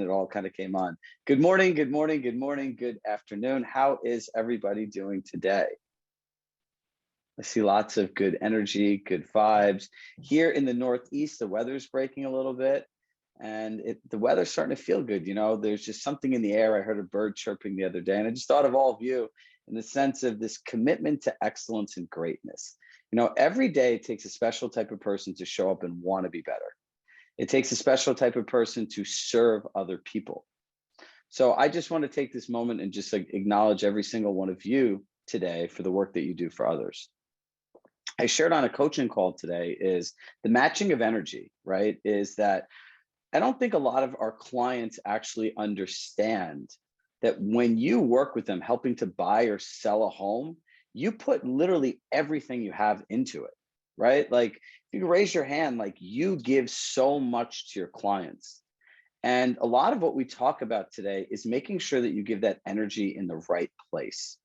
it all kind of came on. Good morning, good morning, good morning, good afternoon. How is everybody doing today? I see lots of good energy, good vibes. Here in the Northeast, the weather's breaking a little bit and the weather's starting to feel good. You know, there's just something in the air. I heard a bird chirping the other day, and I just thought of all of you in the sense of this commitment to excellence and greatness. You know, every day it takes a special type of person to show up and want to be better. It takes a special type of person to serve other people. So I just want to take this moment and just like acknowledge every single one of you today for the work that you do for others. I shared on a coaching call today is the matching of energy, right? Is that I don't think a lot of our clients actually understand that when you work with them helping to buy or sell a home, you put literally everything you have into it, right? Like if you can raise your hand, like you give so much to your clients. And a lot of what we talk about today is making sure that you give that energy in the right place,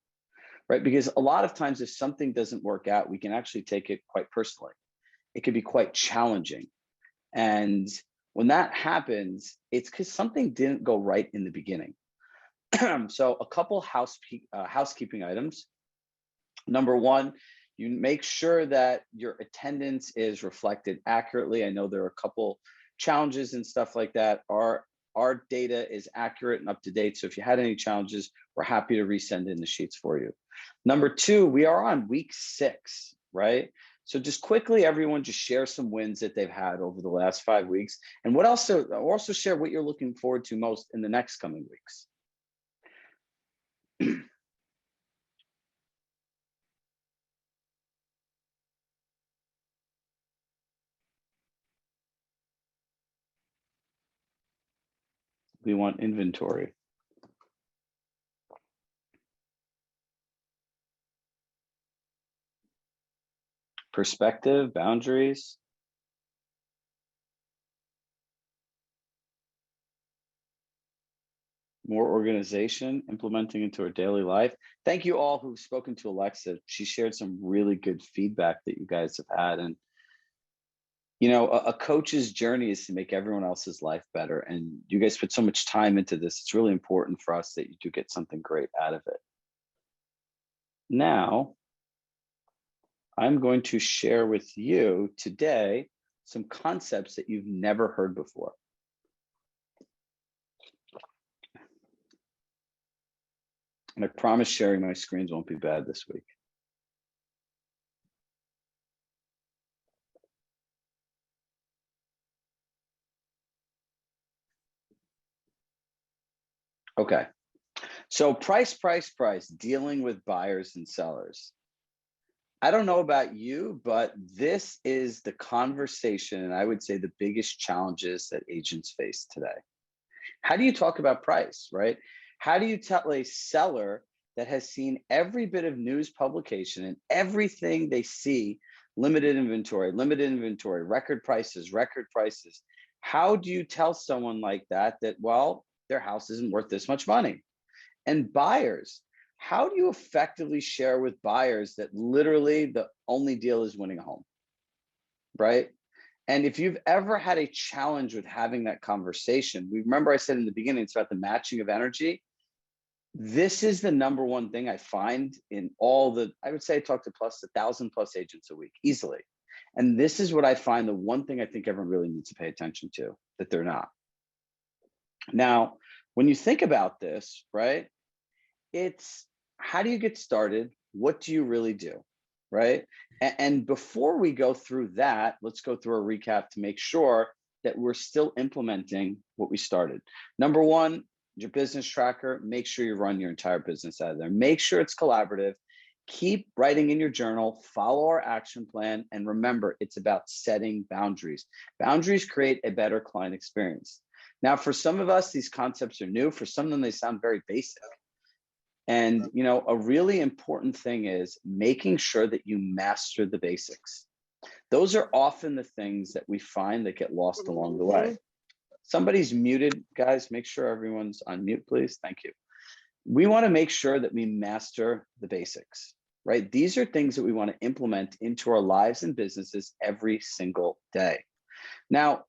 right? Because a lot of times if something doesn't work out, we can actually take it quite personally. It can be quite challenging. And when that happens, it's because something didn't go right in the beginning. So a couple housekeeping items. Number one, you make sure that your attendance is reflected accurately. I know there are a couple challenges and stuff like that. Our data is accurate and up to date. So if you had any challenges, we're happy to resend in the sheets for you. Number two, we are on week 6, right? So just quickly, everyone just share some wins that they've had over the last 5 weeks. And what else? Also share what you're looking forward to most in the next coming weeks. We want inventory. Perspective, boundaries. More organization, implementing into our daily life. Thank you all who've spoken to Alexa. She shared some really good feedback that you guys have had. And, you know, a coach's journey is to make everyone else's life better. And you guys put so much time into this. It's really important for us that you do get something great out of it. Now, I'm going to share with you today some concepts that you've never heard before. And I promise sharing my screens won't be bad this week. Okay. So price, dealing with buyers and sellers. I don't know about you, but this is the conversation, and I would say the biggest challenges that agents face today. How do you talk about price, right? How do you tell a seller that has seen every bit of news publication and everything they see, limited inventory, record prices, how do you tell someone like that, well, their house isn't worth this much money? And buyers, how do you effectively share with buyers that literally the only deal is winning a home, right? And if you've ever had a challenge with having that conversation, remember I said in the beginning, it's about the matching of energy. This is the number one thing I find in I would say I talk to 1,000+ agents a week, easily. And this is what I find the one thing I think everyone really needs to pay attention to, that they're not. Now, when you think about this, right, it's how do you get started? What do you really do, right? And before we go through that, let's go through a recap to make sure that we're still implementing what we started. Number one, your business tracker, make sure you run your entire business out of there. Make sure it's collaborative. Keep writing in your journal, follow our action plan, and remember, it's about setting boundaries. Boundaries create a better client experience. Now, for some of us, these concepts are new. For some of them, they sound very basic. And, you know, a really important thing is making sure that you master the basics. Those are often the things that we find that get lost along the way. Somebody's muted, guys. Make sure everyone's on mute, please. Thank you. We want to make sure that we master the basics, right? These are things that we want to implement into our lives and businesses every single day. Now,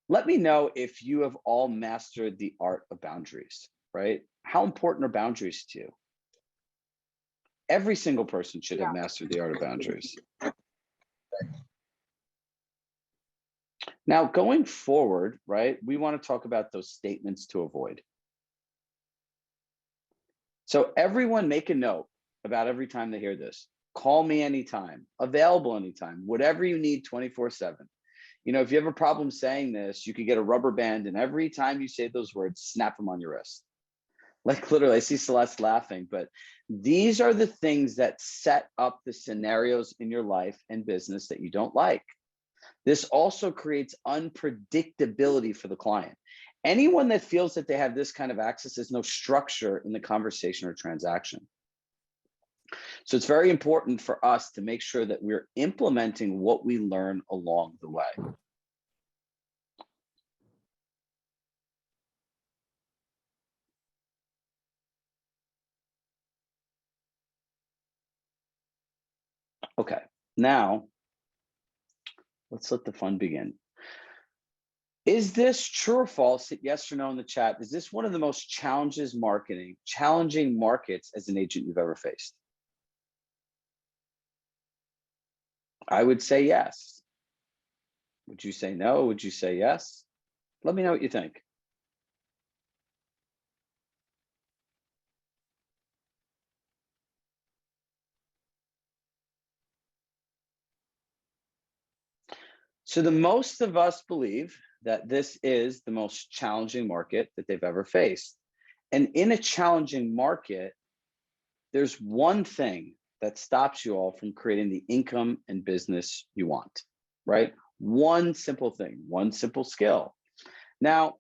Let me know if you have all mastered the art of boundaries, right? How important are boundaries to you? Every single person should have Yeah. mastered the art of boundaries. Now, going forward, right, we want to talk about those statements to avoid. So everyone make a note about every time they hear this. Call me anytime, available anytime, whatever you need 24/7. You know, if you have a problem saying this, you could get a rubber band and every time you say those words, snap them on your wrist. Like literally, I see Celeste laughing, but these are the things that set up the scenarios in your life and business that you don't like. This also creates unpredictability for the client. Anyone that feels that they have this kind of access, there's no structure in the conversation or transaction. So it's very important for us to make sure that we're implementing what we learn along the way. Okay, now let's let the fun begin. Is this true or false? Hit yes or no in the chat. Is this one of the most challenging markets as an agent you've ever faced? I would say yes. Would you say no? Would you say yes? Let me know what you think. So the most of us believe that this is the most challenging market that they've ever faced. And in a challenging market, there's one thing that stops you all from creating the income and business you want, right? One simple thing, one simple skill. Now,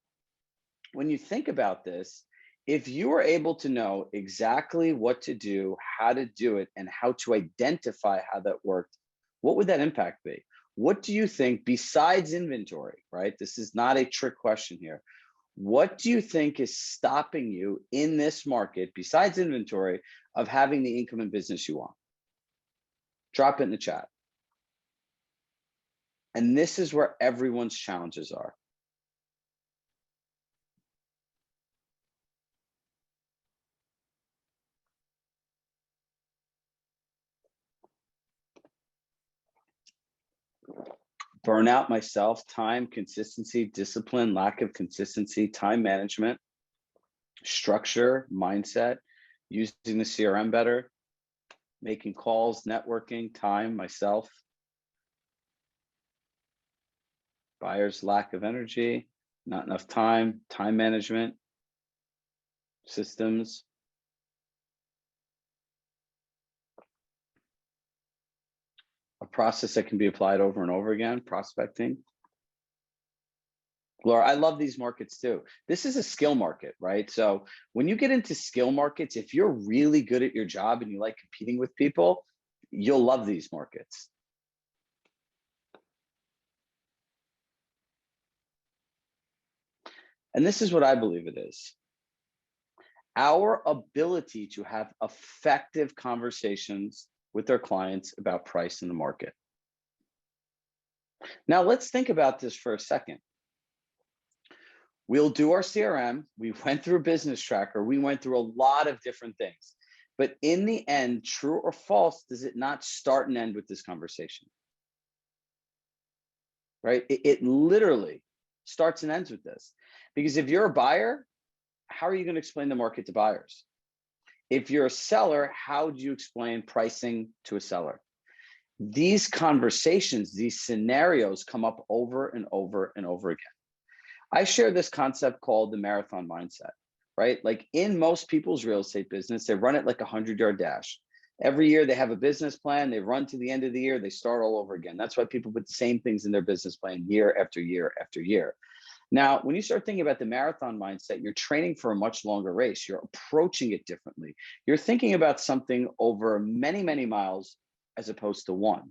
when you think about this, if you were able to know exactly what to do, how to do it, and how to identify how that worked, what would that impact be? What do you think, besides inventory, right? This is not a trick question here. What do you think is stopping you in this market, besides inventory, of having the income and business you want? Drop it in the chat. And this is where everyone's challenges are. Burnout myself, time, consistency, discipline, lack of consistency, time management, structure, mindset, using the CRM better, making calls, networking, time, myself, buyer's lack of energy, not enough time, time management, systems. A process that can be applied over and over again, prospecting. Laura, I love these markets too. This is a skill market, right? So when you get into skill markets, if you're really good at your job and you like competing with people, you'll love these markets. And this is what I believe it is. Our ability to have effective conversations with our clients about price in the market. Now let's think about this for a second. We'll do our CRM. We went through a business tracker. We went through a lot of different things. But in the end, true or false, does it not start and end with this conversation? Right? It literally starts and ends with this. Because if you're a buyer, how are you going to explain the market to buyers? If you're a seller, how do you explain pricing to a seller? These conversations, these scenarios come up over and over and over again. I share this concept called the marathon mindset, right? Like in most people's real estate business, they run it like a 100-yard dash. Every year they have a business plan, they run to the end of the year, they start all over again. That's why people put the same things in their business plan year after year after year. Now, when you start thinking about the marathon mindset, you're training for a much longer race. You're approaching it differently. You're thinking about something over many, many miles as opposed to one.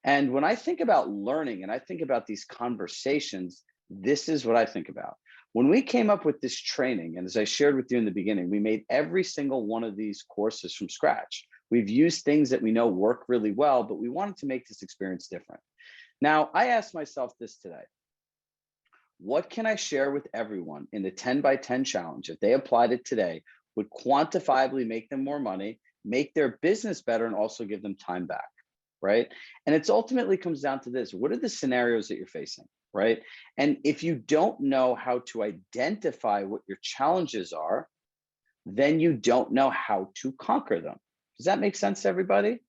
And when I think about learning and I think about these conversations, this is what I think about. When we came up with this training, and as I shared with you in the beginning, we made every single one of these courses from scratch. We've used things that we know work really well, but we wanted to make this experience different. Now, I asked myself this today. What can I share with everyone in the 10 by 10 challenge if they applied it today would quantifiably make them more money, make their business better, and also give them time back, right? And it's ultimately comes down to this. What are the scenarios that you're facing, right? And if you don't know how to identify what your challenges are, then you don't know how to conquer them. Does that make sense to everybody?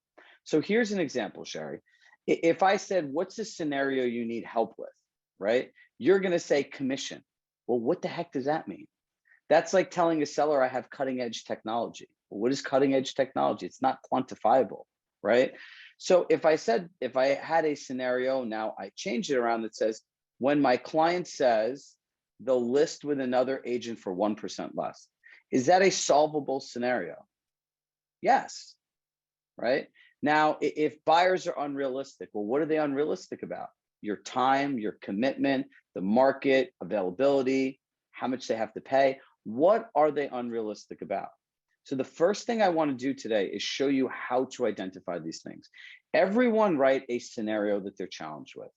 So here's an example, Sherry. If I said, what's the scenario you need help with, right? You're going to say commission. Well, what the heck does that mean? That's like telling a seller I have cutting edge technology. Well, what is cutting edge technology? It's not quantifiable, right? So if I had a scenario, now I change it around that says, when my client says they'll list with another agent for 1% less, is that a solvable scenario? Yes, right? Now, if buyers are unrealistic, well, what are they unrealistic about? Your time, your commitment, the market, availability, how much they have to pay. What are they unrealistic about? So the first thing I want to do today is show you how to identify these things. Everyone write a scenario that they're challenged with.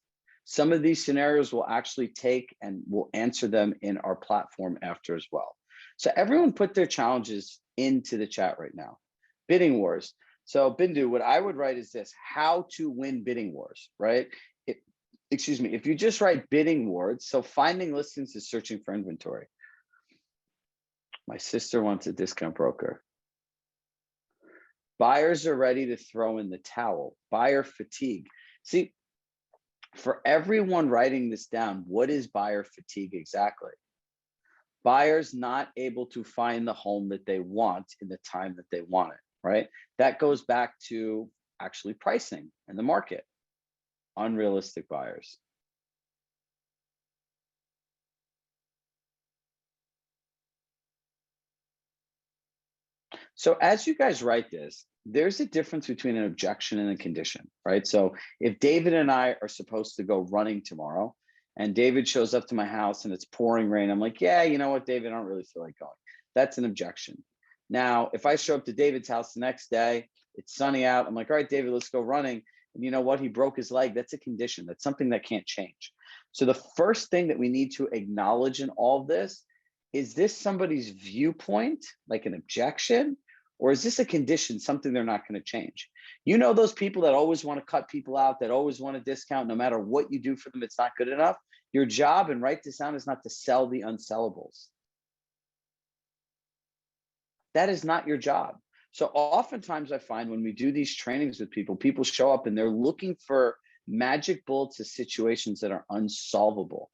Some of these scenarios we'll actually take and we'll answer them in our platform after as well. So everyone put their challenges into the chat right now. Bidding wars. So Bindu, what I would write is this: how to win bidding wars, right? Excuse me, if you just write bidding wars, so finding listings is searching for inventory. My sister wants a discount broker. Buyers are ready to throw in the towel. Buyer fatigue. See, for everyone writing this down, what is buyer fatigue exactly? Buyers not able to find the home that they want in the time that they want it, right? That goes back to actually pricing and the market. Unrealistic buyers. So as you guys write this, there's a difference between an objection and a condition, right? So if David and I are supposed to go running tomorrow and David shows up to my house and it's pouring rain, I'm like, yeah, you know what, David, I don't really feel like going. That's an objection. Now, if I show up to David's house the next day, it's sunny out, I'm like, all right, David, let's go running. And you know what? He broke his leg. That's a condition. That's something that can't change. So the first thing that we need to acknowledge in all of this is this somebody's viewpoint, like an objection, or is this a condition, something they're not going to change? You know, those people that always want to cut people out, that always want to discount, no matter what you do for them, it's not good enough. Your job, and write this down, is not to sell the unsellables. That is not your job. So oftentimes I find when we do these trainings with people, people show up and they're looking for magic bullets to situations that are unsolvable.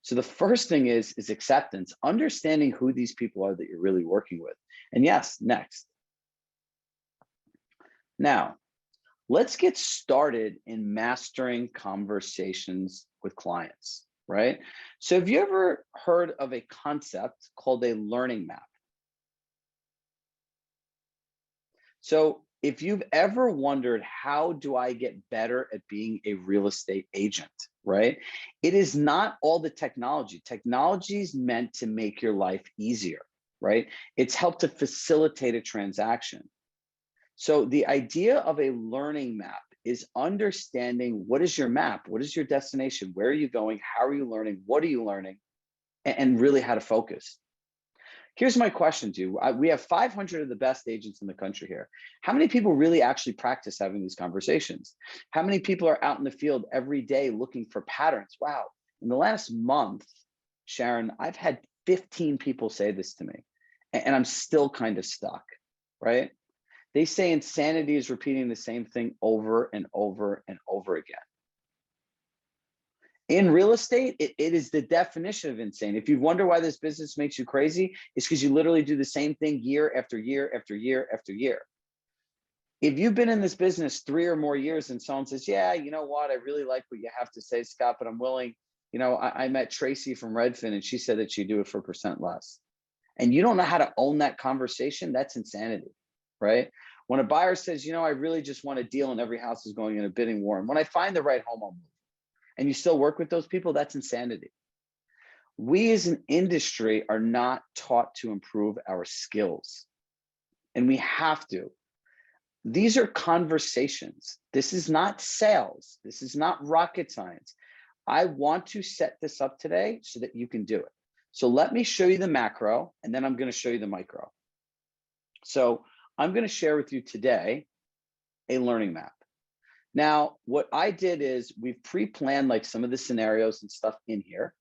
So the first thing is acceptance, understanding who these people are that you're really working with. And yes, next. Now, let's get started in mastering conversations with clients, right? So have you ever heard of a concept called a learning map? So if you've ever wondered, how do I get better at being a real estate agent, right? It is not all the technology. Technology is meant to make your life easier, right? It's helped to facilitate a transaction. So the idea of a learning map is understanding, what is your map? What is your destination? Where are you going? How are you learning? What are you learning? And really how to focus. Here's my question to you. We have 500 of the best agents in the country here. How many people really actually practice having these conversations? How many people are out in the field every day looking for patterns? Wow. In the last month, Sharon, I've had 15 people say this to me, and I'm still kind of stuck, right? They say insanity is repeating the same thing over and over and over again. In real estate, it is the definition of insane. If you wonder why this business makes you crazy, it's because you literally do the same thing year after year after year after year. If you've been in this business 3 or more years and someone says, yeah, you know what, I really like what you have to say, Scott, but I'm willing, you know, I met Tracy from Redfin and she said that she'd do it for % less. And you don't know how to own that conversation, that's insanity, right? When a buyer says, you know, I really just want a deal and every house is going in a bidding war, and when I find the right home, I'll move, and you still work with those people, that's insanity. We as an industry are not taught to improve our skills, and we have to. These are conversations. This is not sales. This is not rocket science. I want to set this up today so that you can do it. So let me show you the macro, and then I'm going to show you the micro. So I'm going to share with you today a learning map. Now, what I did is we've pre-planned like some of the scenarios and stuff in here.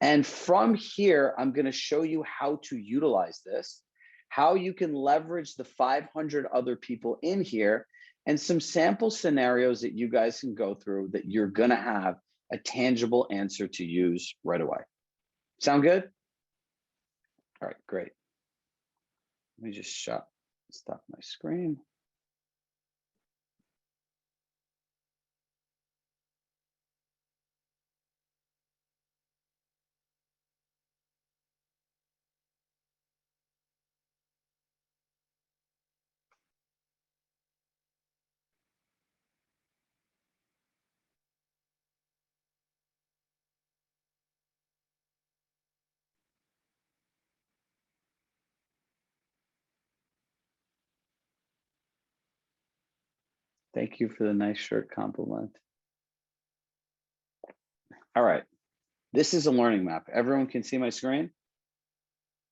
And from here, I'm going to show you how to utilize this, how you can leverage the 500 other people in here, and some sample scenarios that you guys can go through that you're going to have a tangible answer to use right away. Sound good? All right, great. Let me just stop my screen. Thank you for the nice shirt compliment. All right, this is a learning map. Everyone can see my screen?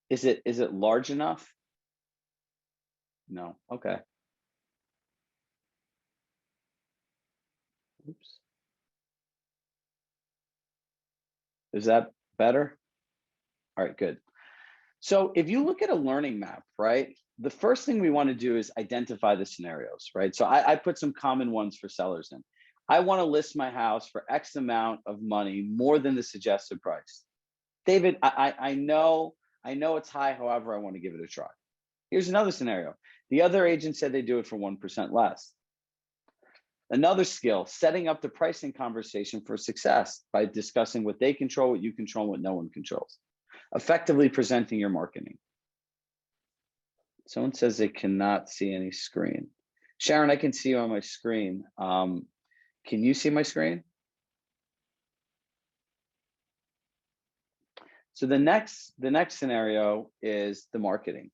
Is it large enough? No, okay. Oops. Is that better? All right, good. So if you look at a learning map, right, the first thing we want to do is identify the scenarios, right? So I put some common ones for sellers in. I want to list my house for X amount of money more than the suggested price. David, I know it's high, however, I want to give it a try. Here's another scenario. The other agent said they do it for 1% less. Another skill, setting up the pricing conversation for success by discussing what they control, what you control, what no one controls. Effectively presenting your marketing. Someone says they cannot see any screen. Sharon, I can see you on my screen. Can you see my screen? So the next scenario is the marketing.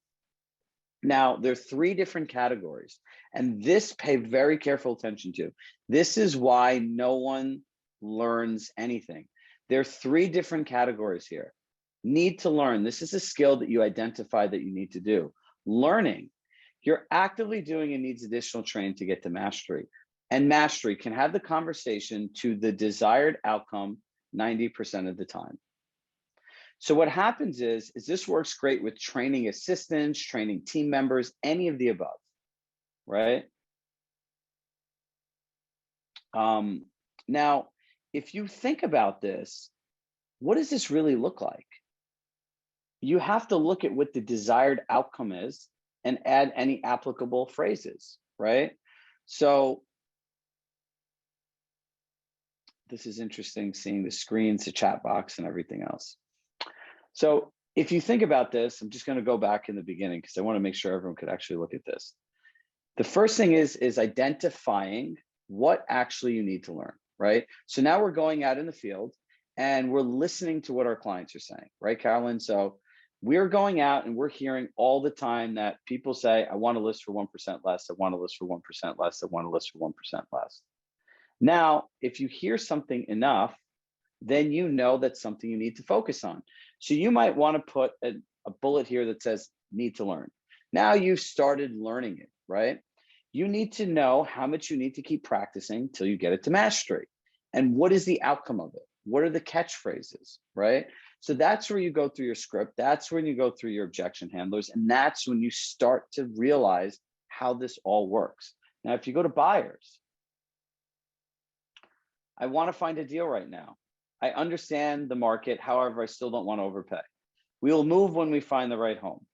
Now, there are 3 different categories, and this pay very careful attention to. This is why no one learns anything. There are 3 different categories here. Need to learn. This is a skill that you identify that you need to do. Learning. You're actively doing and needs additional training to get to mastery. And mastery can have the conversation to the desired outcome 90% of the time. So what happens is this works great with training assistants, training team members, any of the above, right? Now, if you think about this, what does this really look like? You have to look at what the desired outcome is and add any applicable phrases, right? So this is interesting, seeing the screens, the chat box, and everything else. So if you think about this, I'm just going to go back in the beginning because I want to make sure everyone could actually look at this. The first thing is identifying what actually you need to learn, right? So now we're going out in the field and we're listening to what our clients are saying, right, Carolyn? So we're going out and we're hearing all the time that people say, I want to list for 1% less, I want to list for 1% less, I want to list for 1% less. Now, if you hear something enough, then you know that's something you need to focus on. So you might want to put a bullet here that says need to learn. Now you've started learning it, right? You need to know how much you need to keep practicing till you get it to mastery. And what is the outcome of it? What are the catchphrases, right? So that's where you go through your script. That's when you go through your objection handlers. And that's when you start to realize how this all works. Now, if you go to buyers, I want to find a deal right now. I understand the market. However, I still don't want to overpay. We will move when we find the right home.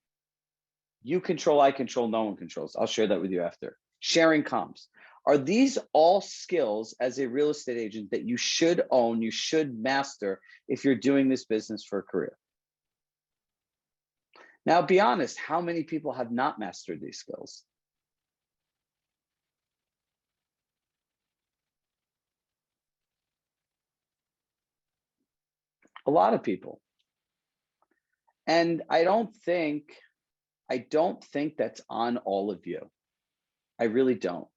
You control, I control, no one controls. I'll share that with you after. Sharing comps. Are these all skills as a real estate agent that you should own, you should master if you're doing this business for a career? Now, be honest, how many people have not mastered these skills? A lot of people. And I don't think that's on all of you. I really don't.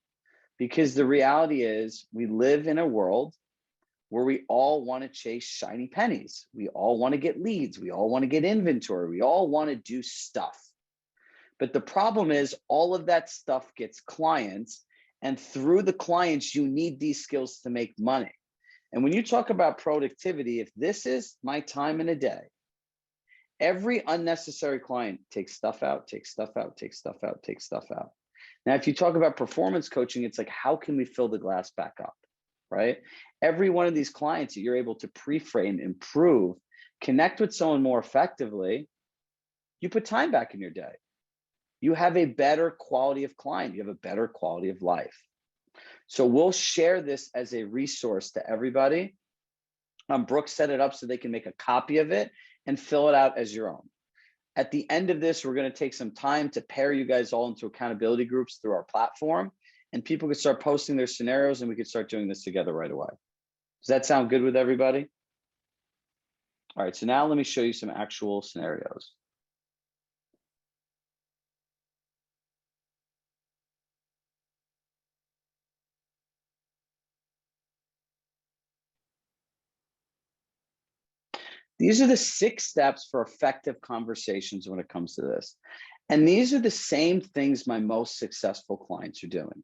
Because the reality is we live in a world where we all want to chase shiny pennies. We all want to get leads. We all want to get inventory. We all want to do stuff. But the problem is all of that stuff gets clients, and through the clients, you need these skills to make money. And when you talk about productivity, if this is my time in a day, every unnecessary client takes stuff out, takes stuff out, takes stuff out, takes stuff out. Now, if you talk about performance coaching, it's like, how can we fill the glass back up, right? Every one of these clients that you're able to pre-frame, improve, connect with someone more effectively, you put time back in your day. You have a better quality of client. You have a better quality of life. So we'll share this as a resource to everybody. Brooke set it up so they can make a copy of it and fill it out as your own. At the end of this, we're going to take some time to pair you guys all into accountability groups through our platform, and people can start posting their scenarios and we can start doing this together right away. Does that sound good with everybody? All right, so now let me show you some actual scenarios. These are the 6 steps for effective conversations when it comes to this. And these are the same things my most successful clients are doing.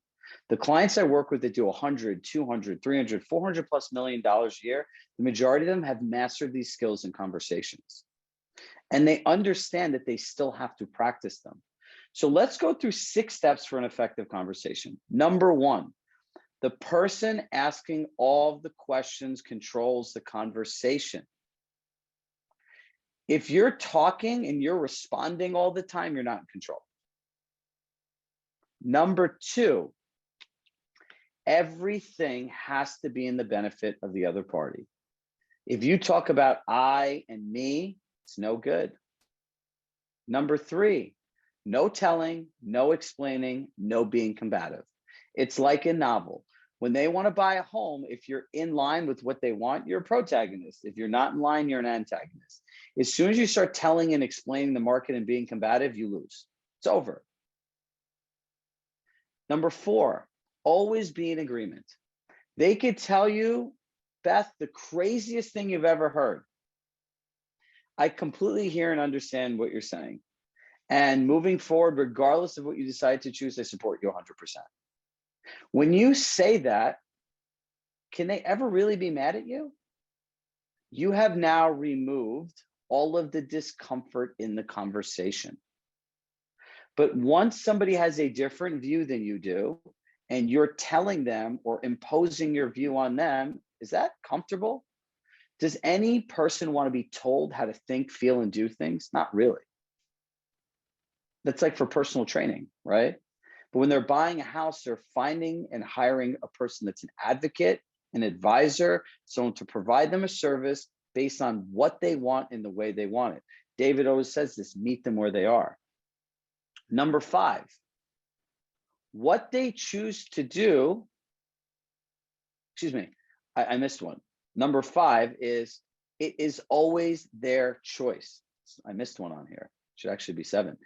The clients I work with that do 100, 200, 300, 400 plus $1 million a year, the majority of them have mastered these skills in conversations. And they understand that they still have to practice them. So let's go through 6 steps for an effective conversation. Number 1, the person asking all of the questions controls the conversation. If you're talking and you're responding all the time, you're not in control. Number 2, everything has to be in the benefit of the other party. If you talk about I and me, it's no good. Number 3, no telling, no explaining, no being combative. It's like a novel. When they want to buy a home, if you're in line with what they want, you're a protagonist. If you're not in line, you're an antagonist. As soon as you start telling and explaining the market and being combative, you lose. It's over. Number 4, always be in agreement. They could tell you, Beth, the craziest thing you've ever heard. I completely hear and understand what you're saying. And moving forward, regardless of what you decide to choose, I support you 100%. When you say that, can they ever really be mad at you? You have now removed all of the discomfort in the conversation. But once somebody has a different view than you do, and you're telling them or imposing your view on them, is that comfortable? Does any person want to be told how to think, feel, and do things? Not really. That's like for personal training, right? But when they're buying a house, they're finding and hiring a person that's an advocate, an advisor, someone to provide them a service based on what they want in the way they want it. David always says this, meet them where they are. Number 5, what they choose to do, I missed one. Number 5 is, it is always their choice. I missed one on here. Should actually be 7.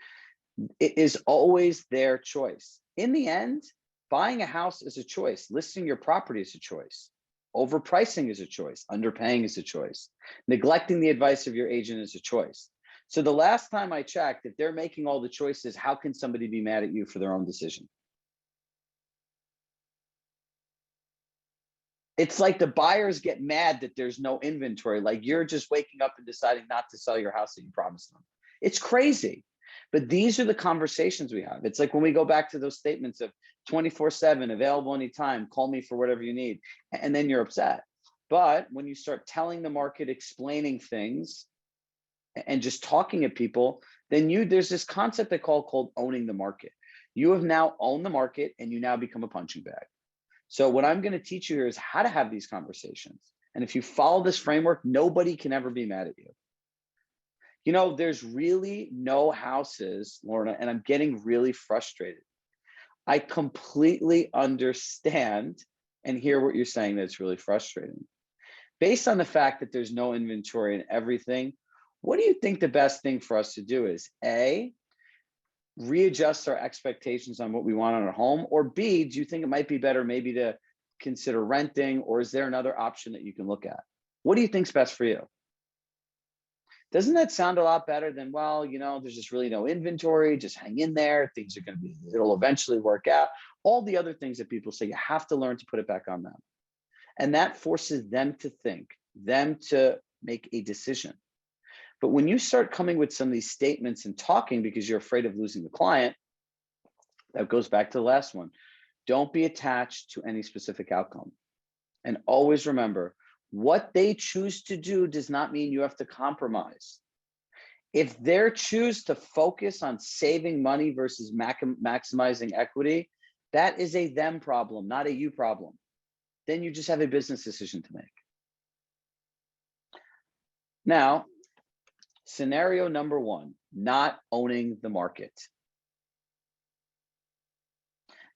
It is always their choice. In the end, buying a house is a choice. Listing your property is a choice. Overpricing is a choice. Underpaying is a choice. Neglecting the advice of your agent is a choice. So the last time I checked, if they're making all the choices, how can somebody be mad at you for their own decision? It's like the buyers get mad that there's no inventory. Like you're just waking up and deciding not to sell your house that you promised them. It's crazy. But these are the conversations we have. It's like when we go back to those statements of 24/7, available anytime, call me for whatever you need, and then you're upset. But when you start telling the market, explaining things, and just talking at people, then there's this concept they called owning the market. You have now owned the market and you now become a punching bag. So what I'm going to teach you here is how to have these conversations. And if you follow this framework, nobody can ever be mad at you. You know, there's really no houses, Lorna, and I'm getting really frustrated. I completely understand and hear what you're saying that's really frustrating. Based on the fact that there's no inventory and everything, what do you think the best thing for us to do is? A, readjust our expectations on what we want on our home, or B, do you think it might be better maybe to consider renting, or is there another option that you can look at? What do you think's best for you? Doesn't that sound a lot better than, well, there's just really no inventory, just hang in there, things are going to be, it'll eventually work out. All the other things that people say, you have to learn to put it back on them. And that forces them to think, them to make a decision. But when you start coming with some of these statements and talking because you're afraid of losing the client, that goes back to the last one. Don't be attached to any specific outcome. And always remember, what they choose to do does not mean you have to compromise. If they choose to focus on saving money versus maximizing equity, that is a them problem, not a you problem. Then you just have a business decision to make. Now, scenario number one, not owning the market.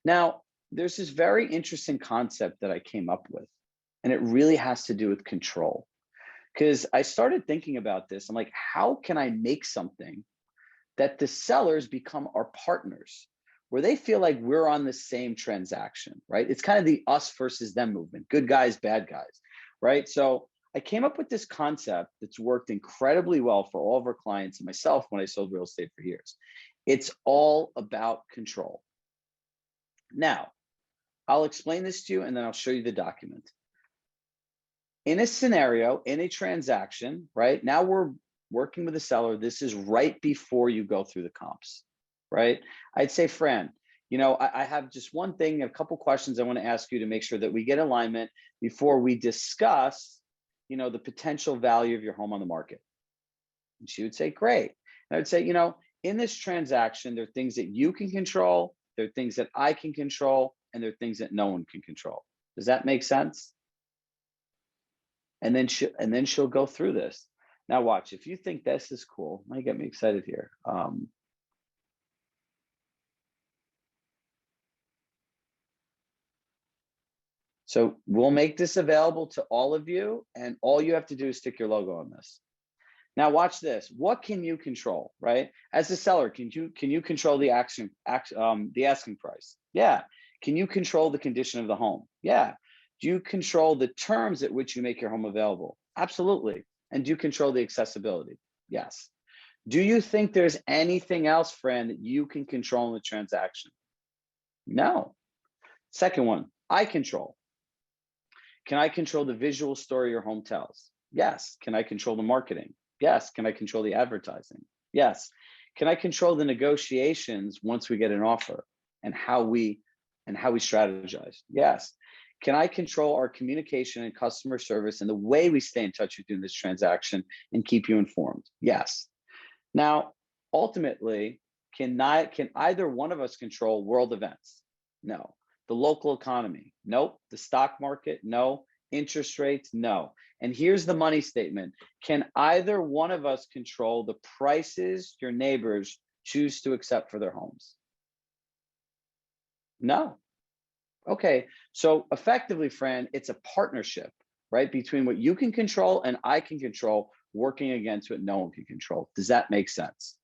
Now, there's this very interesting concept that I came up with, and it really has to do with control. Because I started thinking about this. I'm like, how can I make something that the sellers become our partners, where they feel like we're on the same transaction, right? It's kind of the us versus them movement, good guys, bad guys, right? So I came up with this concept that's worked incredibly well for all of our clients and myself when I sold real estate for years. It's all about control. Now, I'll explain this to you and then I'll show you the document. In a scenario, in a transaction, right? Now we're working with a seller. This is right before you go through the comps, right? I'd say, Fran, I have just one thing, a couple questions I want to ask you to make sure that we get alignment before we discuss, the potential value of your home on the market. And she would say, great. And I would say, in this transaction, there are things that you can control, there are things that I can control, and there are things that no one can control. Does that make sense? And then she'll go through this. Now watch, if you think this is cool, might get me excited here. So we'll make this available to all of you, and all you have to do is stick your logo on this. Now watch this. What can you control, right? As a seller, can you control the asking price? Yeah. Can you control the condition of the home? Yeah. Do you control the terms at which you make your home available? Absolutely. And do you control the accessibility? Yes. Do you think there's anything else, Fran, that you can control in the transaction? No. Second one, I control. Can I control the visual story your home tells? Yes. Can I control the marketing? Yes. Can I control the advertising? Yes. Can I control the negotiations once we get an offer and how we strategize? Yes. Can I control our communication and customer service and the way we stay in touch with you in this transaction and keep you informed? Yes. Now, ultimately, can either one of us control world events? No. The local economy? Nope. The stock market? No. Interest rates? No. And here's the money statement. Can either one of us control the prices your neighbors choose to accept for their homes? No. Okay, so effectively, Fran, it's a partnership, right? Between what you can control and I can control, working against what no one can control. Does that make sense?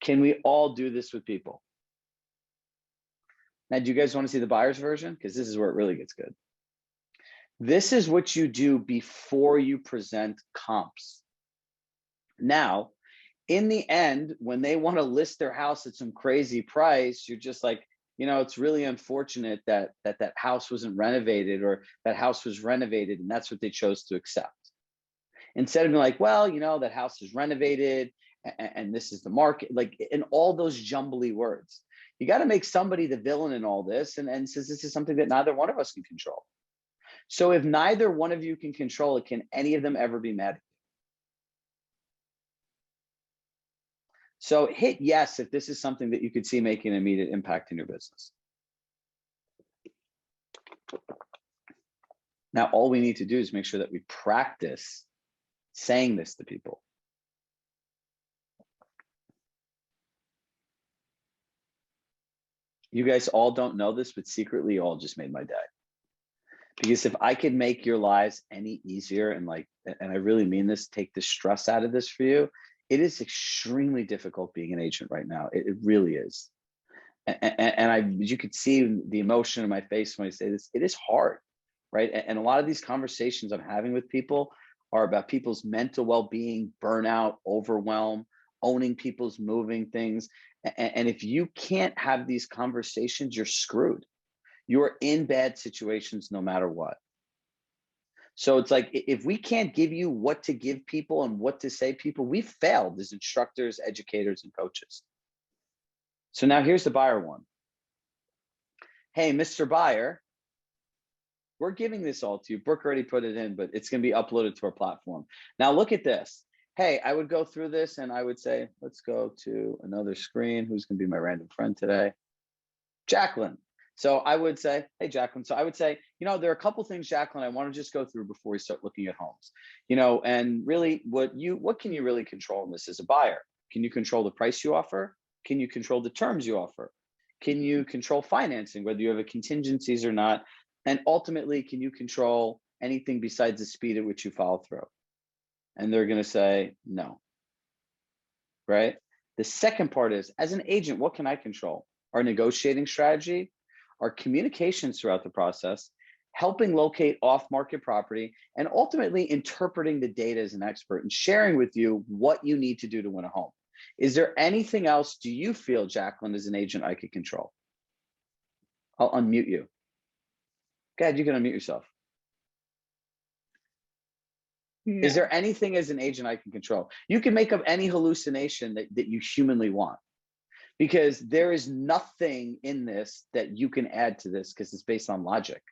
Can we all do this with people? Now, do you guys want to see the buyer's version? Because this is where it really gets good. This is what you do before you present comps. Now, in the end, when they want to list their house at some crazy price, you're just like, it's really unfortunate that house wasn't renovated, or that house was renovated and that's what they chose to accept. Instead of being like, well, that house is renovated and this is the market, like in all those jumbly words. You got to make somebody the villain in all this and says this is something that neither one of us can control. So if neither one of you can control it, can any of them ever be mad at you? So hit yes if this is something that you could see making an immediate impact in your business. Now, all we need to do is make sure that we practice saying this to people. You guys all don't know this, but secretly you all just made my day. Because if I could make your lives any easier and I really mean this, take the stress out of this for you, it is extremely difficult being an agent right now. It really is. And you could see the emotion in my face when I say this. It is hard, right? And a lot of these conversations I'm having with people are about people's mental well-being, burnout, overwhelm, owning people's moving things. And if you can't have these conversations, you're screwed. You're in bad situations no matter what. So it's like, if we can't give you what to give people and what to say people, we've failed as instructors, educators, and coaches. So now here's the buyer one. Hey, Mr. Buyer, we're giving this all to you. Brooke already put it in, but it's going to be uploaded to our platform. Now look at this. Hey, I would go through this and I would say, let's go to another screen. Who's going to be my random friend today? Jacqueline. So I would say, hey, Jacqueline. So I would say, there are a couple things, Jacqueline, I want to just go through before we start looking at homes, and really what can you really control in this as a buyer? Can you control the price you offer? Can you control the terms you offer? Can you control financing, whether you have a contingencies or not? And ultimately, can you control anything besides the speed at which you follow through? And they're going to say no, right? The second part is, as an agent, what can I control? Our negotiating strategy, our communications throughout the process, helping locate off-market property, and ultimately interpreting the data as an expert and sharing with you what you need to do to win a home. Is there anything else, do you feel, Jacqueline, as an agent, I could control? I'll unmute you. Go ahead, you can unmute yourself. No. Is there anything as an agent I can control? You can make up any hallucination that you humanly want, because there is nothing in this that you can add to this because it's based on logic.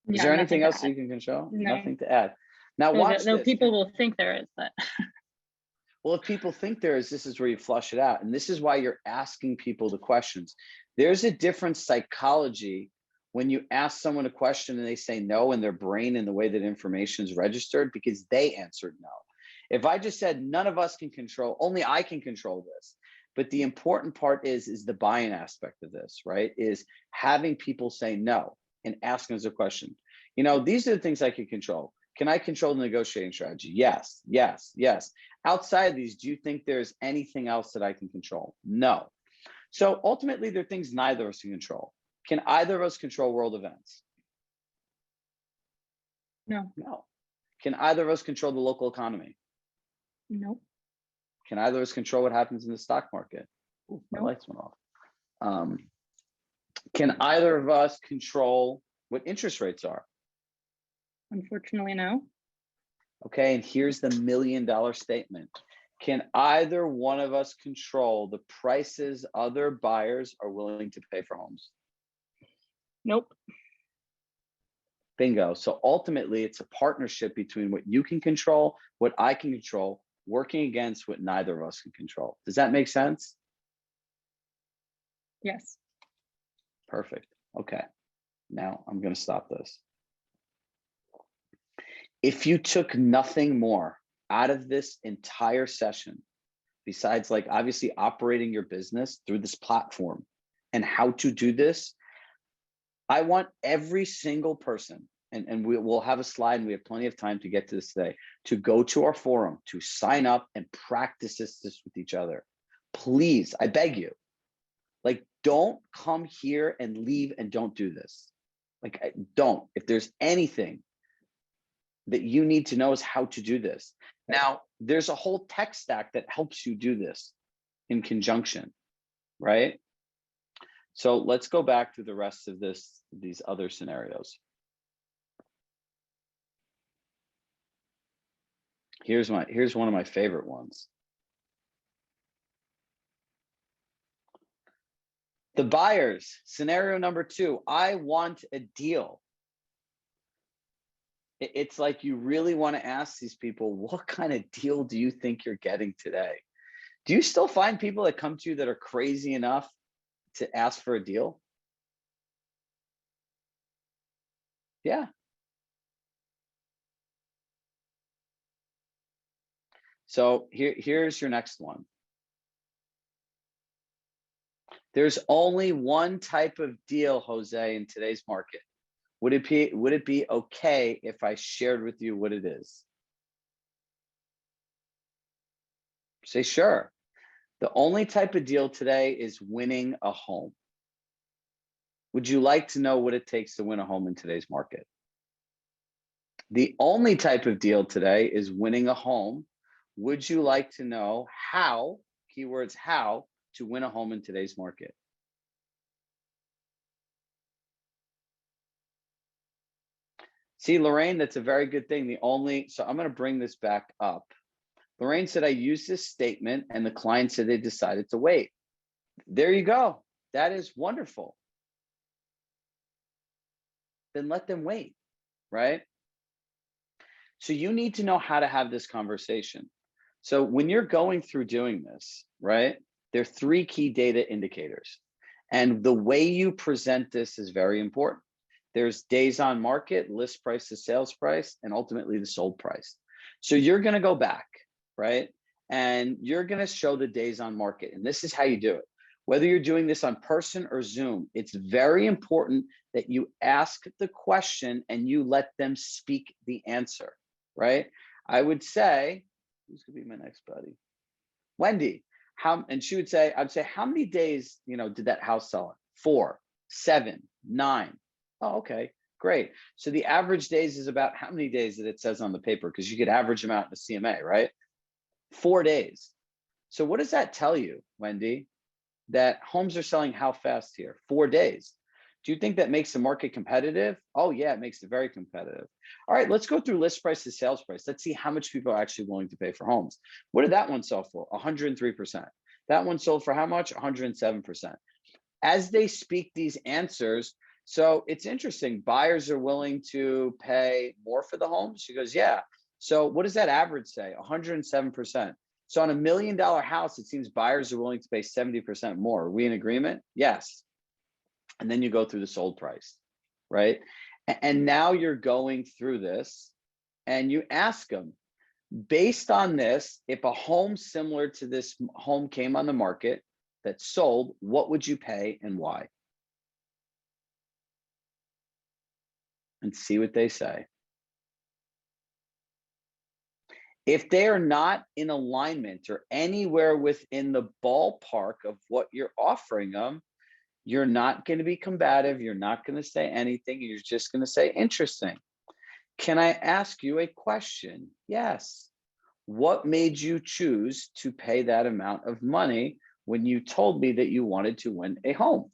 Is there anything else you can control? No. Nothing to add. Now watch this. People will think there is, but. Well, if people think there is, this is where you flush it out. And this is why you're asking people the questions. There's a different psychology when you ask someone a question and they say no in their brain and the way that information is registered, because they answered no. If I just said none of us can control, only I can control this. But the important part is the buy-in aspect of this, right? Is having people say no and asking us a question. These are the things I can control. Can I control the negotiating strategy? Yes, yes, yes. Outside of these, do you think there's anything else that I can control? No. So ultimately, there are things neither of us can control. Can either of us control world events? No. No. Can either of us control the local economy? No. Can either of us control what happens in the stock market? Ooh, my lights went off. Can either of us control what interest rates are? Unfortunately, no. Okay, and here's the $1 million statement. Can either one of us control the prices other buyers are willing to pay for homes? Nope. Bingo. So ultimately, it's a partnership between what you can control, what I can control, working against what neither of us can control. Does that make sense? Yes. Perfect. Okay. Now I'm going to stop this. If you took nothing more out of this entire session, besides obviously operating your business through this platform and how to do this, I want every single person, and we'll have a slide and we have plenty of time to get to this today, to go to our forum, to sign up and practice this with each other. Please, I beg you, don't come here and leave and don't do this. Don't. If there's anything that you need to know is how to do this. Now, there's a whole tech stack that helps you do this in conjunction, right? So let's go back to the rest of these other scenarios. Here's one of my favorite ones. The buyers, scenario number 2, I want a deal. It's like you really want to ask these people, what kind of deal do you think you're getting today? Do you still find people that come to you that are crazy enough to ask for a deal? Yeah. So here's your next one. There's only one type of deal, Jose, in today's market. Would it be okay if I shared with you what it is? Say sure. The only type of deal today is winning a home. Would you like to know what it takes to win a home in today's market? The only type of deal today is winning a home. Would you like to know how, keywords how, to win a home in today's market? See, Lorraine, that's a very good thing. So I'm going to bring this back up. Lorraine said, I used this statement and the client said they decided to wait. There you go. That is wonderful. Then let them wait, right? So you need to know how to have this conversation. So when you're going through doing this, right, there are 3 key data indicators. And the way you present this is very important. There's days on market, list price to sales price, and ultimately the sold price. So you're going to go back, right? And you're going to show the days on market. And this is how you do it. Whether you're doing this on person or Zoom, it's very important that you ask the question and you let them speak the answer, right? I would say, who's going to be my next buddy? Wendy. And she would say, I'd say, how many days, did that house sell in? 4, 7, 9. Oh, okay, great. So the average days is about how many days that it says on the paper? Because you could average them out in a CMA, right? 4 days. So what does that tell you, Wendy? That homes are selling how fast here? 4 days. Do you think that makes the market competitive? Oh yeah, it makes it very competitive. All right, let's go through list price to sales price. Let's see how much people are actually willing to pay for homes. What did that one sell for? 103%. That one sold for how much? 107%. As they speak these answers, so it's interesting. Buyers are willing to pay more for the home. She goes, yeah. So what does that average say? 107%. So on $1 million house, it seems buyers are willing to pay 70% more. Are we in agreement? Yes. And then you go through the sold price, right? And now you're going through this and you ask them, based on this, if a home similar to this home came on the market that sold, what would you pay and why? And see what they say. If they are not in alignment or anywhere within the ballpark of what you're offering them, you're not going to be combative. You're not going to say anything. You're just going to say, interesting. Can I ask you a question? Yes. What made you choose to pay that amount of money when you told me that you wanted to win a home?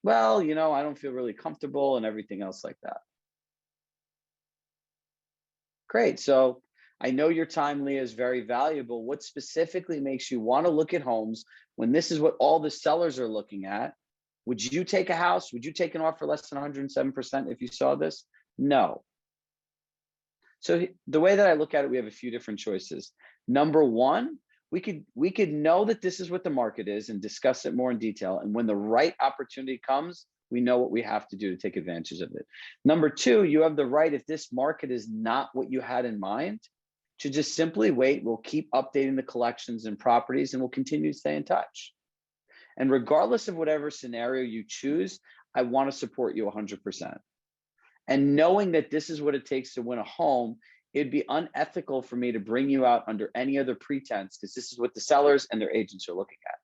Well, I don't feel really comfortable and everything else like that. Great. So I know your time, Leah, is very valuable. What specifically makes you want to look at homes when this is what all the sellers are looking at? Would you take a house? Would you take an offer less than 107% if you saw this? No. So the way that I look at it, we have a few different choices. Number one, we could know that this is what the market is and discuss it more in detail. And when the right opportunity comes, we know what we have to do to take advantage of it. Number two, you have the right, if this market is not what you had in mind, to just simply wait. We'll keep updating the collections and properties and we'll continue to stay in touch. And regardless of whatever scenario you choose, I want to support you 100%. And knowing that this is what it takes to win a home, it'd be unethical for me to bring you out under any other pretense because this is what the sellers and their agents are looking at.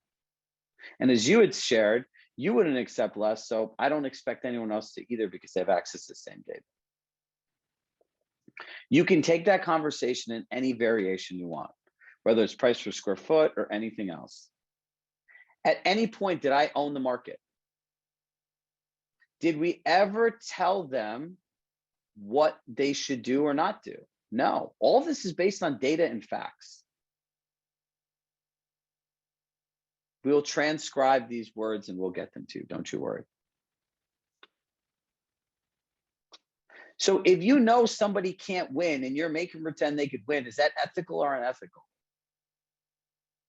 And as you had shared, you wouldn't accept less. So I don't expect anyone else to either because they have access to the same data. You can take that conversation in any variation you want, whether it's price per square foot or anything else. At any point, did I own the market? Did we ever tell them what they should do or not do? No. All this is based on data and facts. We'll transcribe these words and we'll get them to you. Don't you worry. So if you know somebody can't win and you're making pretend they could win, is that ethical or unethical?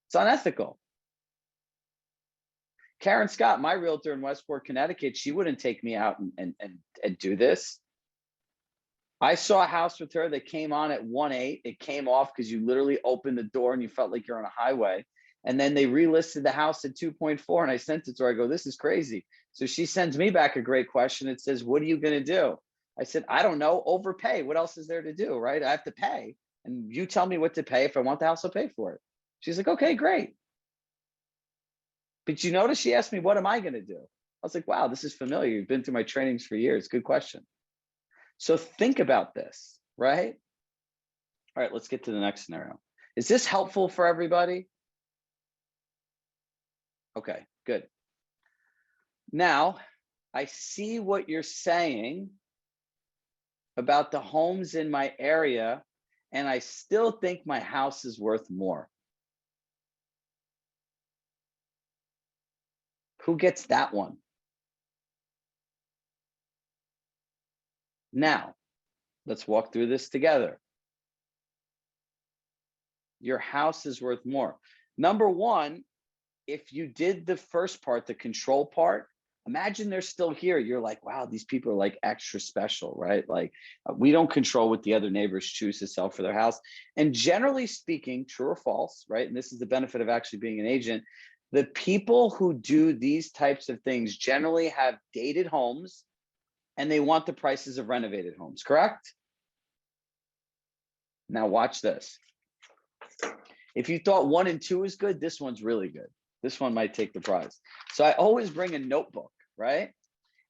It's unethical. Karen Scott, my realtor in Westport, Connecticut, she wouldn't take me out and do this. I saw a house with her that came on at 1.8. It came off because you literally opened the door and you felt like you're on a highway. And then they relisted the house at 2.4 and I sent it to her. I go, this is crazy. So she sends me back a great question. It says, what are you going to do? I said, I don't know, overpay. What else is there to do, right? I have to pay. And you tell me what to pay. If I want the house, I'll pay for it. She's like, okay, great. But you notice she asked me, what am I going to do? I was like, wow, this is familiar. You've been through my trainings for years. Good question. So think about this, right? All right, let's get to the next scenario. Is this helpful for everybody? Okay, good. Now, I see what you're saying about the homes in my area, and I still think my house is worth more. Who gets that one? Now, let's walk through this together. Your house is worth more. Number one, if you did the first part, the control part, imagine they're still here. You're like, wow, these people are like extra special, right? Like we don't control what the other neighbors choose to sell for their house. And generally speaking, true or false, right? And this is the benefit of actually being an agent. The people who do these types of things generally have dated homes and they want the prices of renovated homes, correct? Now watch this. If you thought 1 and 2 is good, this one's really good. This one might take the prize. So I always bring a notebook, right?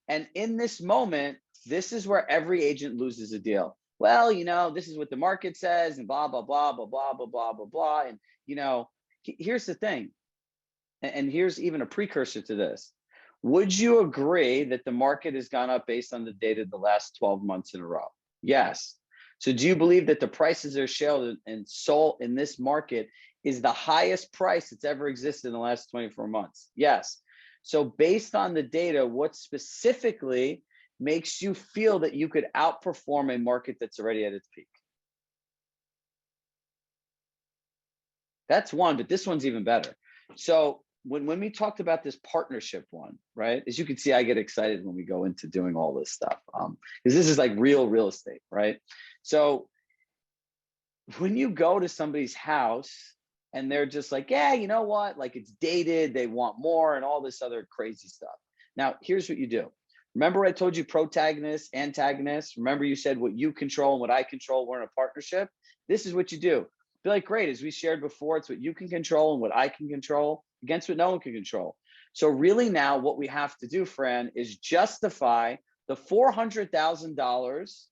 And in this moment, this is where every agent loses a deal. Well, you know, this is what the market says and blah, blah, blah, blah, blah, blah, blah, blah, blah. And, you know, here's the thing. And here's even a precursor to this. Would you agree that the market has gone up based on the data of the last 12 months in a row? Yes. So do you believe that the prices are sold and sold in this market is the highest price that's ever existed in the last 24 months? Yes. So based on the data, what specifically makes you feel that you could outperform a market that's already at its peak? That's one, but this one's even better. So when we talked about this partnership one, right? As you can see, I get excited when we go into doing all this stuff because this is like real estate, right? So when you go to somebody's house and they're just like, yeah, you know what? Like it's dated, they want more and all this other crazy stuff. Now, here's what you do. Remember I told you protagonist, antagonist? Remember you said what you control and what I control, we're in a partnership? This is what you do. Be like, great, as we shared before, it's what you can control and what I can control against what no one can control. So really now what we have to do, Fran, is justify the $400,000,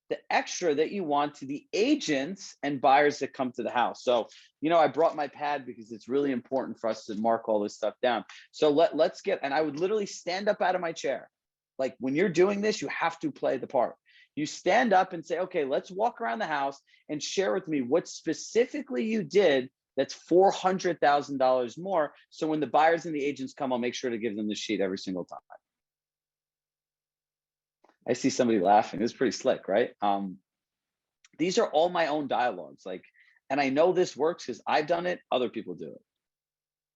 the extra that you want to the agents and buyers that come to the house. So, you know, I brought my pad because it's really important for us to mark all this stuff down. So let's get, and I would literally stand up out of my chair. Like when you're doing this, you have to play the part. You stand up and say, okay, let's walk around the house and share with me what specifically you did that's $400,000 more. So when the buyers and the agents come, I'll make sure to give them the sheet every single time. I see somebody laughing. It's pretty slick, right? These are all my own dialogues. Like, and I know this works because I've done it. Other people do it.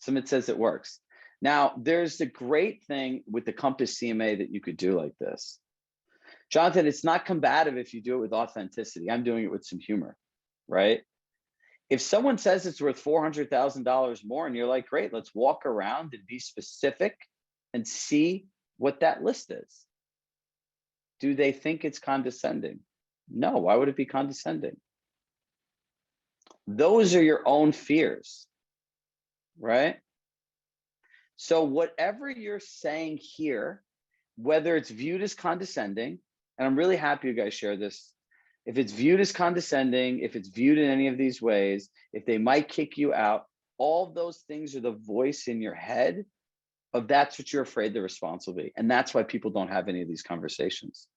Sumit says it works. Now, there's the great thing with the Compass CMA that you could do like this. Jonathan, it's not combative if you do it with authenticity. I'm doing it with some humor, right? If someone says it's worth $400,000 more and you're like, great, let's walk around and be specific and see what that list is. Do they think it's condescending? No, why would it be condescending? Those are your own fears, right? So whatever you're saying here, whether it's viewed as condescending, and I'm really happy you guys share this. If it's viewed as condescending, if it's viewed in any of these ways, if they might kick you out, all of those things are the voice in your head of that's what you're afraid the response will be. And that's why people don't have any of these conversations.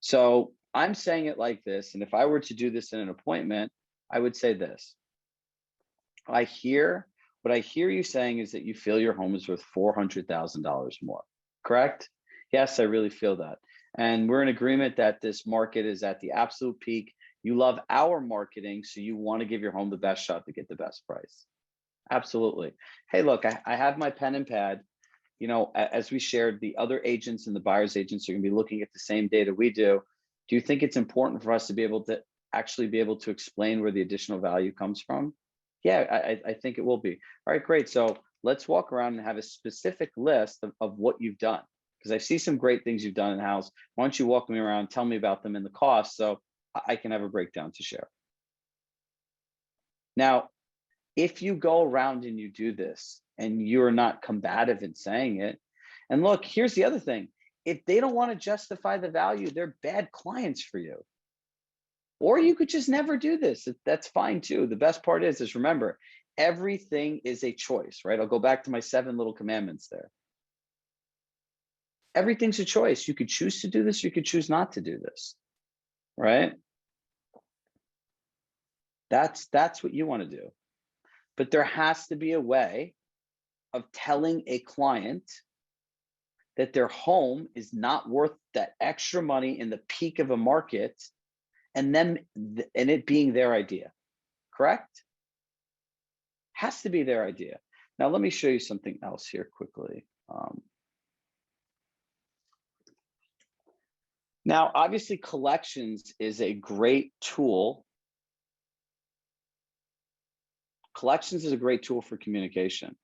So I'm saying it like this. And if I were to do this in an appointment, I would say this. What I hear you saying is that you feel your home is worth $400,000 more, correct? Yes, I really feel that. And we're in agreement that this market is at the absolute peak. You love our marketing, so you want to give your home the best shot to get the best price. Absolutely. Hey, look, I have my pen and pad. You know, as we shared, the other agents and the buyer's agents are going to be looking at the same data we do. Do you think it's important for us to be able to actually be able to explain where the additional value comes from? Yeah, I think it will be. All right, great. So let's walk around and have a specific list of what you've done, because I see some great things you've done in the house. Why don't you walk me around, tell me about them and the cost so I can have a breakdown to share. Now, If you go around and you do this and you're not combative in saying it, and look, here's the other thing. If they don't want to justify the value, they're bad clients for you. Or you could just never do this. That's fine too. The best part is remember, everything is a choice, right? I'll go back to my 7 little commandments there. Everything's a choice. You could choose to do this, you could choose not to do this, right? That's what you want to do. But there has to be a way of telling a client that their home is not worth that extra money in the peak of a market, and it being their idea, correct? Has to be their idea. Now, let me show you something else here quickly. Now, obviously, collections is a great tool. Collections is a great tool for communication,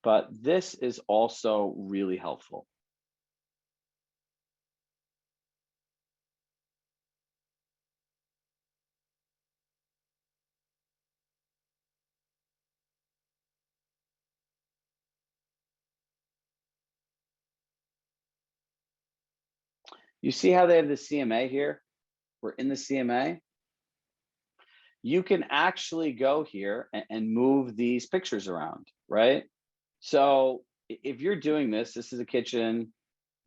but this is also really helpful. You see how they have the CMA here? We're in the CMA. You can actually go here and move these pictures around, right? So if you're doing this, this is a kitchen.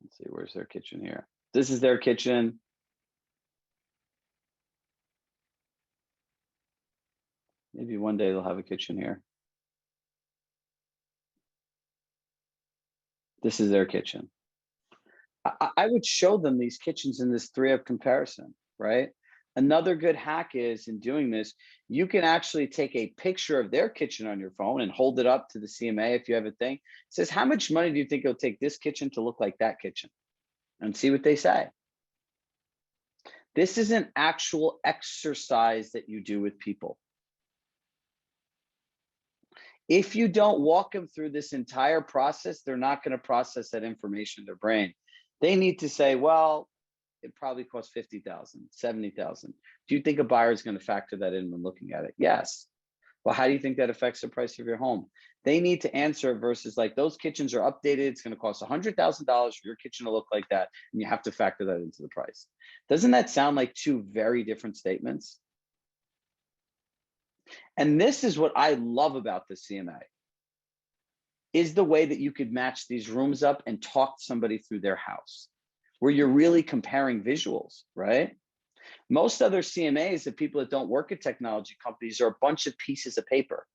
Let's see, where's their kitchen here? This is their kitchen. Maybe one day they'll have a kitchen here. This is their kitchen. I would show them these kitchens in this 3-up comparison, right? Another good hack is in doing this, you can actually take a picture of their kitchen on your phone and hold it up to the CMA if you have a thing. It says, how much money do you think it'll take this kitchen to look like that kitchen? And see what they say. This is an actual exercise that you do with people. If you don't walk them through this entire process, they're not going to process that information in their brain. They need to say, well, it probably costs 50,000, 70,000. Do you think a buyer is going to factor that in when looking at it? Yes. Well, how do you think that affects the price of your home? They need to answer versus like, those kitchens are updated. It's going to cost $100,000 for your kitchen to look like that. And you have to factor that into the price. Doesn't that sound like 2 very different statements? And this is what I love about the CMA, is the way that you could match these rooms up and talk to somebody through their house, where you're really comparing visuals, right? Most other CMAs, the people that don't work at technology companies, are a bunch of pieces of paper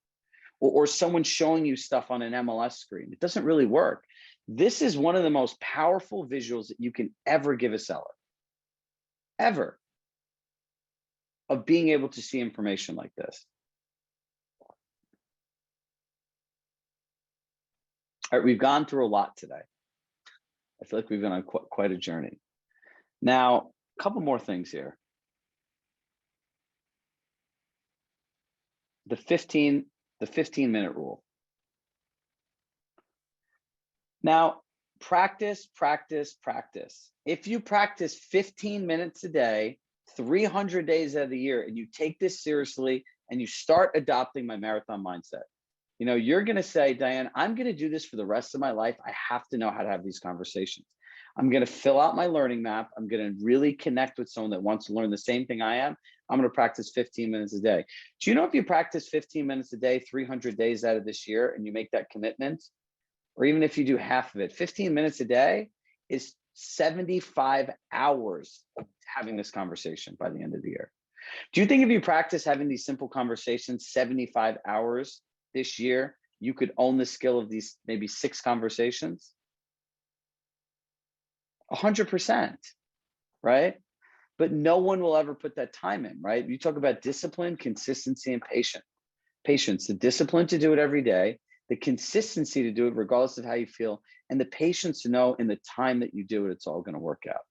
or someone showing you stuff on an MLS screen. It doesn't really work. This is one of the most powerful visuals that you can ever give a seller, ever, of being able to see information like this. All right, we've gone through a lot today. I feel like we've been on quite a journey. Now, a couple more things here. The 15-minute rule. Now, practice, practice, practice. If you practice 15 minutes a day, 300 days out of the year, and you take this seriously and you start adopting my marathon mindset, you know, you're going to say, Diane, I'm going to do this for the rest of my life. I have to know how to have these conversations. I'm going to fill out my learning map. I'm going to really connect with someone that wants to learn the same thing I am. I'm going to practice 15 minutes a day. Do you know if you practice 15 minutes a day, 300 days out of this year, and you make that commitment, or even if you do half of it, 15 minutes a day is 75 hours of having this conversation by the end of the year. Do you think if you practice having these simple conversations 75 hours this year, you could own the skill of these maybe 6 conversations? 100%, right? But no one will ever put that time in, right? You talk about discipline, consistency, and patience. The discipline to do it every day, the consistency to do it regardless of how you feel, and the patience to know in the time that you do it, it's all going to work out.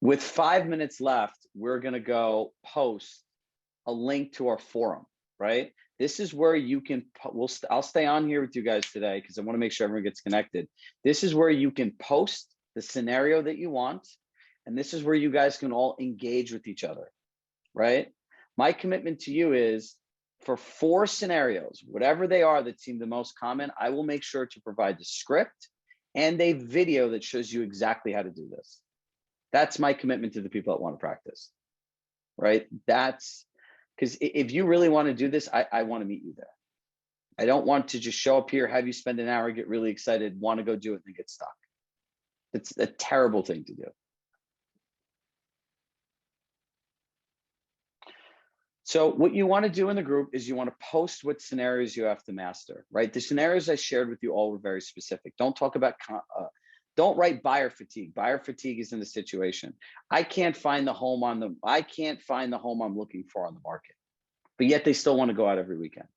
With 5 minutes left, we're going to go post a link to our forum, right? This is where you can, I'll stay on here with you guys today because I want to make sure everyone gets connected. This is where you can post the scenario that you want. And this is where you guys can all engage with each other, right? My commitment to you is for 4 scenarios, whatever they are that seem the most common, I will make sure to provide the script and a video that shows you exactly how to do this. That's my commitment to the people that want to practice, right? That's because if you really want to do this, I want to meet you there. I don't want to just show up here, have you spend an hour, get really excited, want to go do it, and get stuck. It's a terrible thing to do. So what you want to do in the group is you want to post what scenarios you have to master, right? The scenarios I shared with you all were very specific. Don't talk about, don't write buyer fatigue. Buyer fatigue is in the situation. I can't find the home I'm looking for on the market, but yet they still want to go out every weekend,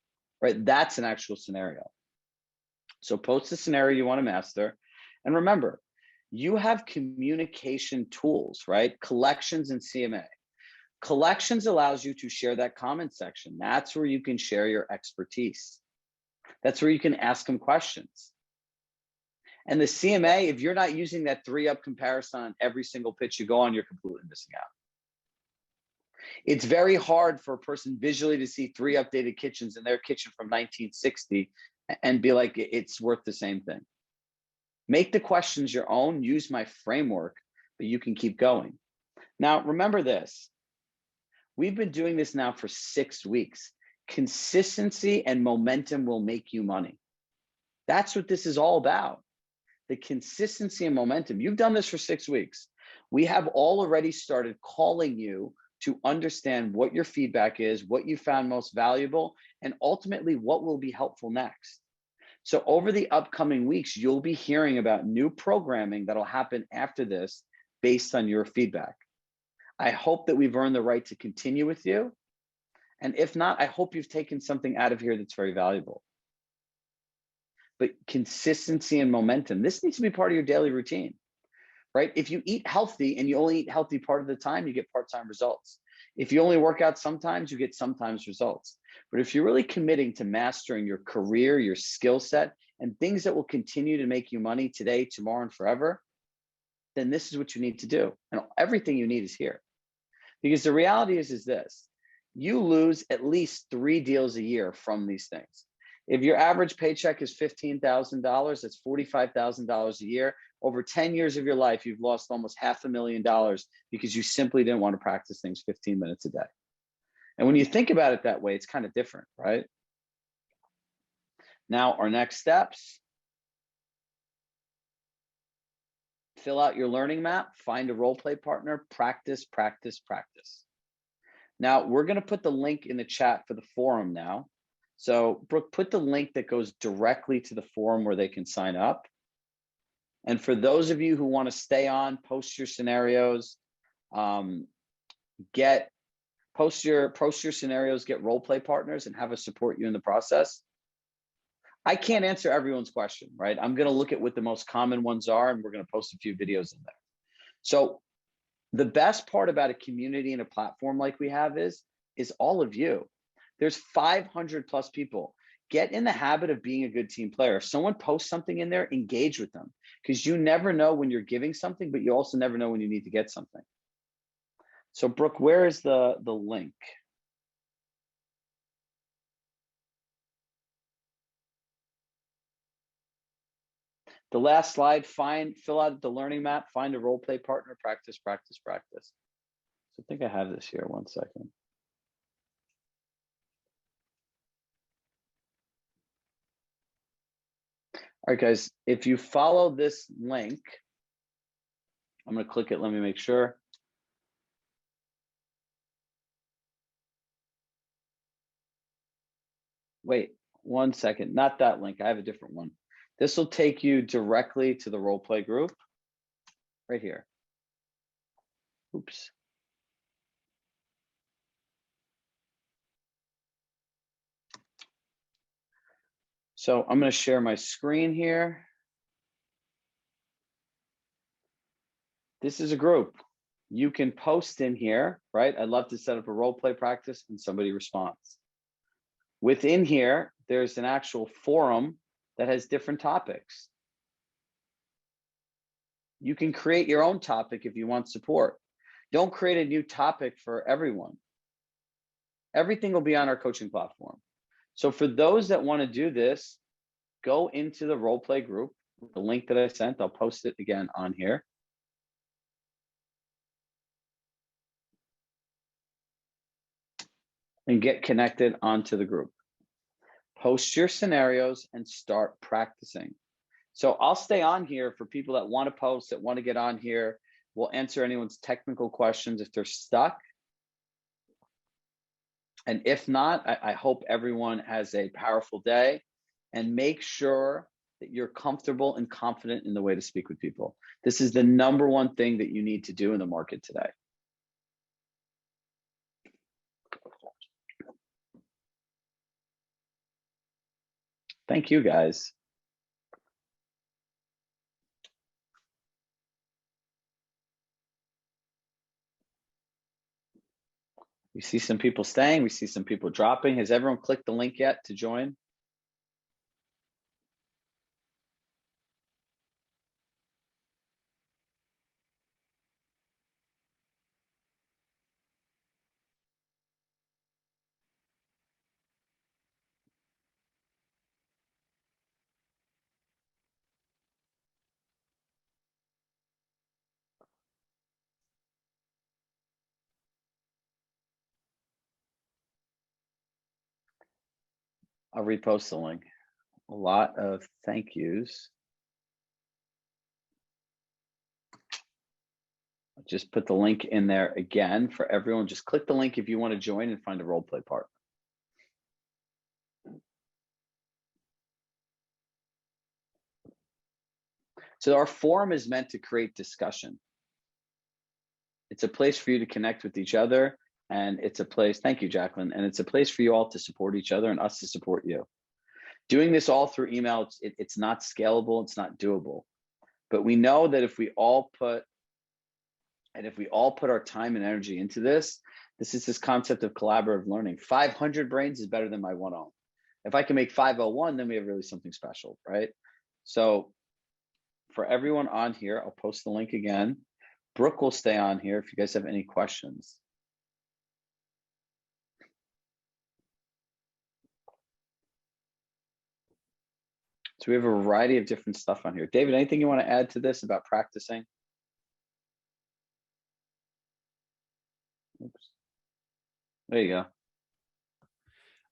right? That's an actual scenario. So post the scenario you want to master. And remember, you have communication tools, right? Collections and CMA. Collections allows you to share that comment section. That's where you can share your expertise. That's where you can ask them questions. And the CMA, if you're not using that 3-up comparison on every single pitch you go on, you're completely missing out. It's very hard for a person visually to see 3 updated kitchens in their kitchen from 1960 and be like, it's worth the same thing. Make the questions your own, use my framework, but you can keep going. Now, remember this. We've been doing this now for 6 weeks. Consistency and momentum will make you money. That's what this is all about. The consistency and momentum. You've done this for 6 weeks. We have already started calling you to understand what your feedback is, what you found most valuable, and ultimately what will be helpful next. So over the upcoming weeks, you'll be hearing about new programming that'll happen after this based on your feedback. I hope that we've earned the right to continue with you. And if not, I hope you've taken something out of here that's very valuable. But consistency and momentum, this needs to be part of your daily routine, right? If you eat healthy and you only eat healthy part of the time, you get part-time results. If you only work out sometimes, you get sometimes results. But if you're really committing to mastering your career, your skill set, and things that will continue to make you money today, tomorrow, and forever, then this is what you need to do. And everything you need is here. Because the reality is this, you lose at least 3 deals a year from these things. If your average paycheck is $15,000, that's $45,000 a year. Over 10 years of your life, you've lost almost $500,000 because you simply didn't want to practice things 15 minutes a day. And when you think about it that way, it's kind of different, right? Now, our next steps. Fill out your learning map, find a role play partner, practice, practice, practice. Now, we're going to put the link in the chat for the forum now. So, Brooke, put the link that goes directly to the forum where they can sign up. And for those of you who want to stay on, post your scenarios, post your scenarios, get role play partners, and have us support you in the process. I can't answer everyone's question, right? I'm going to look at what the most common ones are, and we're going to post a few videos in there. So the best part about a community and a platform like we have is all of you. There's 500 plus people. Get in the habit of being a good team player. If someone posts something in there, engage with them, because you never know when you're giving something, but you also never know when you need to get something. So Brooke, where is the link? The last slide, fill out the learning map, find a role play partner, practice, practice, practice. So I think I have this here, 1 second. All right, guys, if you follow this link, I'm gonna click it, let me make sure. Wait, 1 second, not that link, I have a different one. This will take you directly to the role play group right here. Oops. So I'm going to share my screen here. This is a group. You can post in here, right? I'd love to set up a role play practice and somebody responds. Within here, there's an actual forum that has different topics. You can create your own topic if you want support. Don't create a new topic for everyone. Everything will be on our coaching platform. So for those that want to do this, go into the role play group, the link that I sent, I'll post it again on here. And get connected onto the group. Post your scenarios and start practicing. So I'll stay on here for people that want to post, that want to get on here. We'll answer anyone's technical questions if they're stuck. And if not, I hope everyone has a powerful day, and make sure that you're comfortable and confident in the way to speak with people. This is the number one thing that you need to do in the market today. Thank you, guys. We see some people staying. We see some people dropping. Has everyone clicked the link yet to join? I'll repost the link. A lot of thank yous. I'll just put the link in there again for everyone. Just click the link if you want to join and find a role play partner. So our forum is meant to create discussion. It's a place for you to connect with each other, and it's a place, thank you, Jacqueline, and it's a place for you all to support each other and us to support you. Doing this all through email, it's not scalable, it's not doable. But we know that if we all put our time and energy into this is this concept of collaborative learning. 500 brains is better than my 101. If I can make 501, then we have really something special, right? So for everyone on here, I'll post the link again. Brooke will stay on here if you guys have any questions. So we have a variety of different stuff on here. David, anything you want to add to this about practicing? Oops. There you go.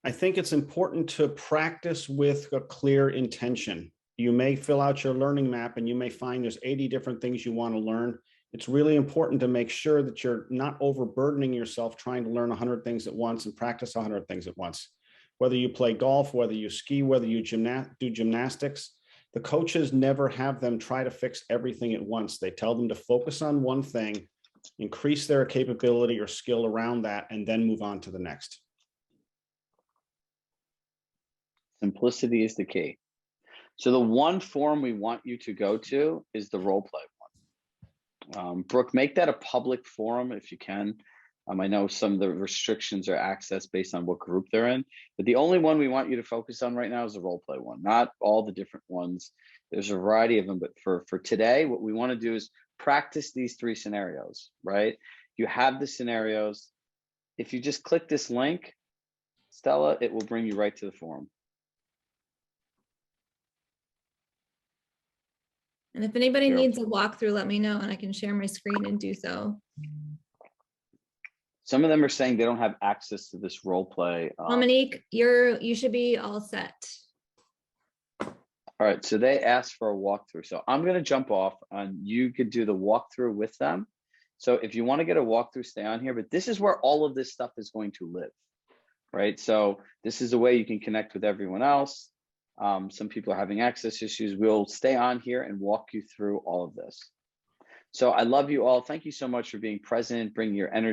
I think it's important to practice with a clear intention. You may fill out your learning map and you may find there's 80 different things you want to learn. It's really important to make sure that you're not overburdening yourself trying to learn 100 things at once and practice 100 things at once. Whether you play golf, whether you ski, whether you do gymnastics, the coaches never have them try to fix everything at once. They tell them to focus on one thing, increase their capability or skill around that, and then move on to the next. Simplicity is the key. So the one forum we want you to go to is the role play one. Brooke, make that a public forum if you can. I know some of the restrictions are access based on what group they're in, but the only one we want you to focus on right now is the role play one, not all the different ones. There's a variety of them, but for today, what we want to do is practice these 3 scenarios, right? You have the scenarios. If you just click this link, Stella, it will bring you right to the forum. And if anybody needs a walkthrough, let me know and I can share my screen and do so. Some of them are saying they don't have access to this role play. Dominique, you should be all set. All right, so they asked for a walkthrough. So I'm going to jump off and you could do the walkthrough with them. So if you want to get a walkthrough, stay on here, but this is where all of this stuff is going to live, right? So this is a way you can connect with everyone else. Some people are having access issues. We'll stay on here and walk you through all of this. So I love you all. Thank you so much for being present, bringing your energy.